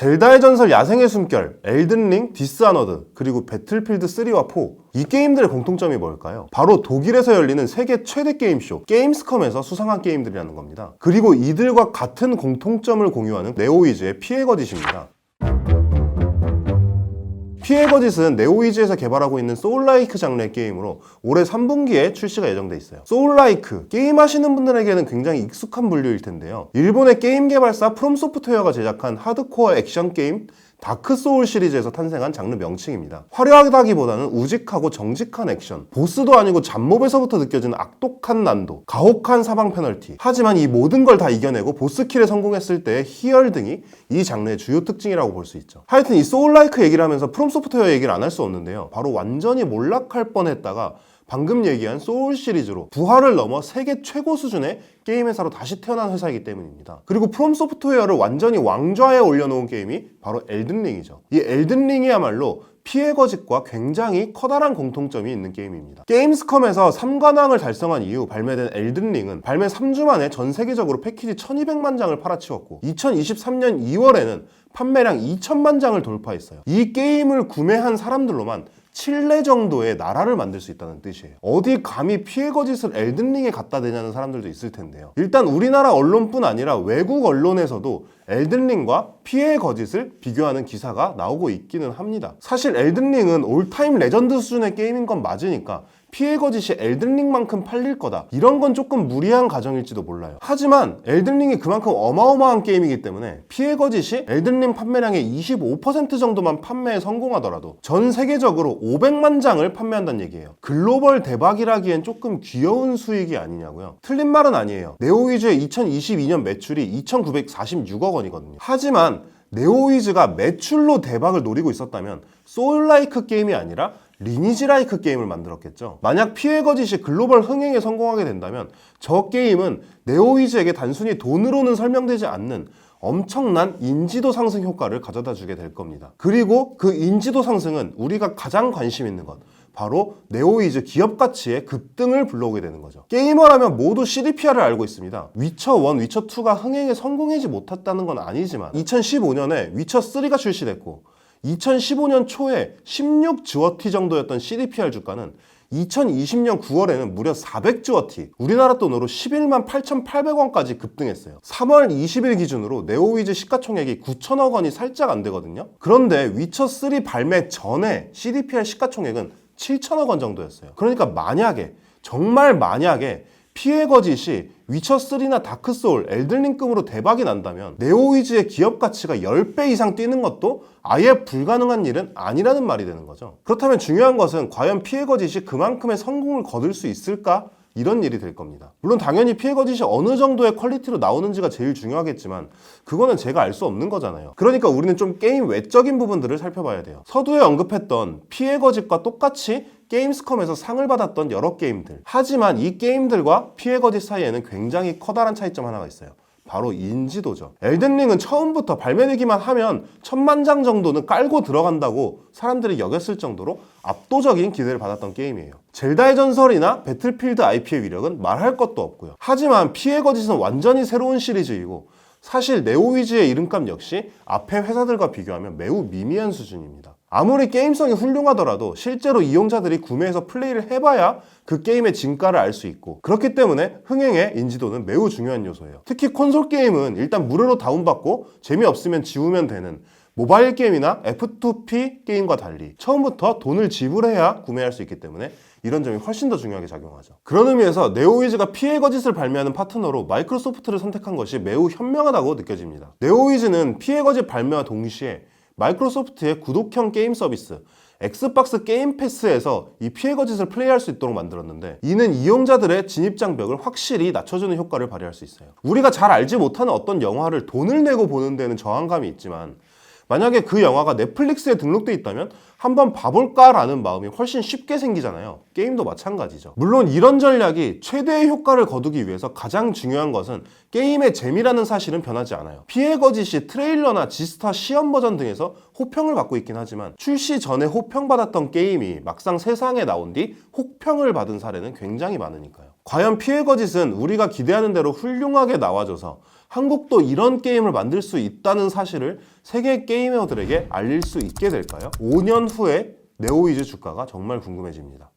젤다의 전설 야생의 숨결, 엘든링, 디스아너드, 그리고 배틀필드 3와 4. 이 게임들의 공통점이 뭘까요? 바로 독일에서 열리는 세계 최대 게임쇼 게임스컴에서 수상한 게임들이라는 겁니다. 그리고 이들과 같은 공통점을 공유하는 네오위즈의 피해 거짓입니다. 피해 거짓은 네오위즈에서 개발하고 있는 소울라이크 장르의 게임으로 올해 3분기에 출시가 예정돼 있어요. 소울라이크, 게임하시는 분들에게는 굉장히 익숙한 분류일 텐데요. 일본의 게임 개발사 프롬소프트웨어가 제작한 하드코어 액션 게임 다크 소울 시리즈에서 탄생한 장르 명칭입니다. 화려하다기보다는 우직하고 정직한 액션, 보스도 아니고 잡몹에서부터 느껴지는 악독한 난도, 가혹한 사방 페널티. 하지만 이 모든 걸 다 이겨내고 보스킬에 성공했을 때의 희열 등이 이 장르의 주요 특징이라고 볼 수 있죠. 하여튼 이 소울라이크 얘기를 하면서 프롬소프트웨어 얘기를 안 할 수 없는데요. 바로 완전히 몰락할 뻔했다가 방금 얘기한 소울 시리즈로 부활을 넘어 세계 최고 수준의 게임 회사로 다시 태어난 회사이기 때문입니다. 그리고 프롬 소프트웨어를 완전히 왕좌에 올려놓은 게임이 바로 엘든링이죠. 이 엘든링이야말로 피해 거짓과 굉장히 커다란 공통점이 있는 게임입니다. 게임스컴에서 3관왕을 달성한 이후 발매된 엘든링은 발매 3주 만에 전 세계적으로 패키지 1200만 장을 팔아치웠고 2023년 2월에는 판매량 2000만 장을 돌파했어요. 이 게임을 구매한 사람들로만 칠레 정도의 나라를 만들 수 있다는 뜻이에요. 어디 감히 피해 거짓을 엘든링에 갖다 대냐는 사람들도 있을 텐데요. 일단 우리나라 언론뿐 아니라 외국 언론에서도 엘든링과 피해 거짓을 비교하는 기사가 나오고 있기는 합니다. 사실 엘든링은 올타임 레전드 수준의 게임인 건 맞으니까 피해 거짓이 엘든링만큼 팔릴 거다, 이런 건 조금 무리한 가정일지도 몰라요. 하지만 엘든링이 그만큼 어마어마한 게임이기 때문에 피해 거짓이 엘든링 판매량의 25% 정도만 판매에 성공하더라도 전 세계적으로 500만 장을 판매한다는 얘기예요. 글로벌 대박이라기엔 조금 귀여운 수익이 아니냐고요? 틀린 말은 아니에요. 네오위즈의 2022년 매출이 2,946억 원이거든요. 하지만 네오위즈가 매출로 대박을 노리고 있었다면 소울라이크 게임이 아니라 리니지라이크 게임을 만들었겠죠. 만약 피해 거짓이 글로벌 흥행에 성공하게 된다면 저 게임은 네오위즈에게 단순히 돈으로는 설명되지 않는 엄청난 인지도 상승 효과를 가져다 주게 될 겁니다. 그리고 그 인지도 상승은 우리가 가장 관심 있는 것, 바로 네오위즈 기업 가치의 급등을 불러오게 되는 거죠. 게이머라면 모두 CDPR을 알고 있습니다. 위쳐1, 위쳐2가 흥행에 성공하지 못했다는 건 아니지만 2015년에 위쳐3가 출시됐고 2015년 초에 16주어티 정도였던 CDPR 주가는 2020년 9월에는 무려 400주어티, 우리나라 돈으로 11만 8,800원까지 급등했어요. 3월 20일 기준으로 네오위즈 시가총액이 9천억 원이 살짝 안 되거든요. 그런데 위쳐3 발매 전에 CDPR 시가총액은 7천억 원 정도였어요. 그러니까 만약에, 정말 만약에 피해 거짓이 위쳐3나 다크소울, 엘든링급으로 대박이 난다면 네오위즈의 기업 가치가 10배 이상 뛰는 것도 아예 불가능한 일은 아니라는 말이 되는 거죠. 그렇다면 중요한 것은 과연 피해 거짓이 그만큼의 성공을 거둘 수 있을까? 이런 일이 될 겁니다. 물론 당연히 피해 거짓이 어느 정도의 퀄리티로 나오는지가 제일 중요하겠지만 그거는 제가 알 수 없는 거잖아요. 그러니까 우리는 좀 게임 외적인 부분들을 살펴봐야 돼요. 서두에 언급했던 피해 거짓과 똑같이 게임스컴에서 상을 받았던 여러 게임들, 하지만 이 게임들과 피해 거짓 사이에는 굉장히 커다란 차이점 하나가 있어요. 바로 인지도죠. 엘든링은 처음부터 발매되기만 하면 1000만 장 정도는 깔고 들어간다고 사람들이 여겼을 정도로 압도적인 기대를 받았던 게임이에요. 젤다의 전설이나 배틀필드 IP의 위력은 말할 것도 없고요. 하지만 피해 거짓은 완전히 새로운 시리즈이고 사실 네오위즈의 이름값 역시 앞에 회사들과 비교하면 매우 미미한 수준입니다. 아무리 게임성이 훌륭하더라도 실제로 이용자들이 구매해서 플레이를 해봐야 그 게임의 진가를 알 수 있고, 그렇기 때문에 흥행의 인지도는 매우 중요한 요소예요. 특히 콘솔 게임은 일단 무료로 다운받고 재미없으면 지우면 되는 모바일 게임이나 F2P 게임과 달리 처음부터 돈을 지불해야 구매할 수 있기 때문에 이런 점이 훨씬 더 중요하게 작용하죠. 그런 의미에서 네오위즈가 피해 거짓을 발매하는 파트너로 마이크로소프트를 선택한 것이 매우 현명하다고 느껴집니다. 네오위즈는 피해 거짓 발매와 동시에 마이크로소프트의 구독형 게임 서비스 엑스박스 게임 패스에서 이 피해 거짓을 플레이할 수 있도록 만들었는데, 이는 이용자들의 진입 장벽을 확실히 낮춰주는 효과를 발휘할 수 있어요. 우리가 잘 알지 못하는 어떤 영화를 돈을 내고 보는 데는 저항감이 있지만 만약에 그 영화가 넷플릭스에 등록돼 있다면 한번 봐볼까라는 마음이 훨씬 쉽게 생기잖아요. 게임도 마찬가지죠. 물론 이런 전략이 최대의 효과를 거두기 위해서 가장 중요한 것은 게임의 재미라는 사실은 변하지 않아요. 피해 거짓이 트레일러나 지스타 시험 버전 등에서 호평을 받고 있긴 하지만 출시 전에 호평받았던 게임이 막상 세상에 나온 뒤 혹평을 받은 사례는 굉장히 많으니까요. 과연 피해 거짓은 우리가 기대하는 대로 훌륭하게 나와줘서 한국도 이런 게임을 만들 수 있다는 사실을 세계 게이머들에게 알릴 수 있게 될까요? 5년 후에 네오위즈 주가가 정말 궁금해집니다.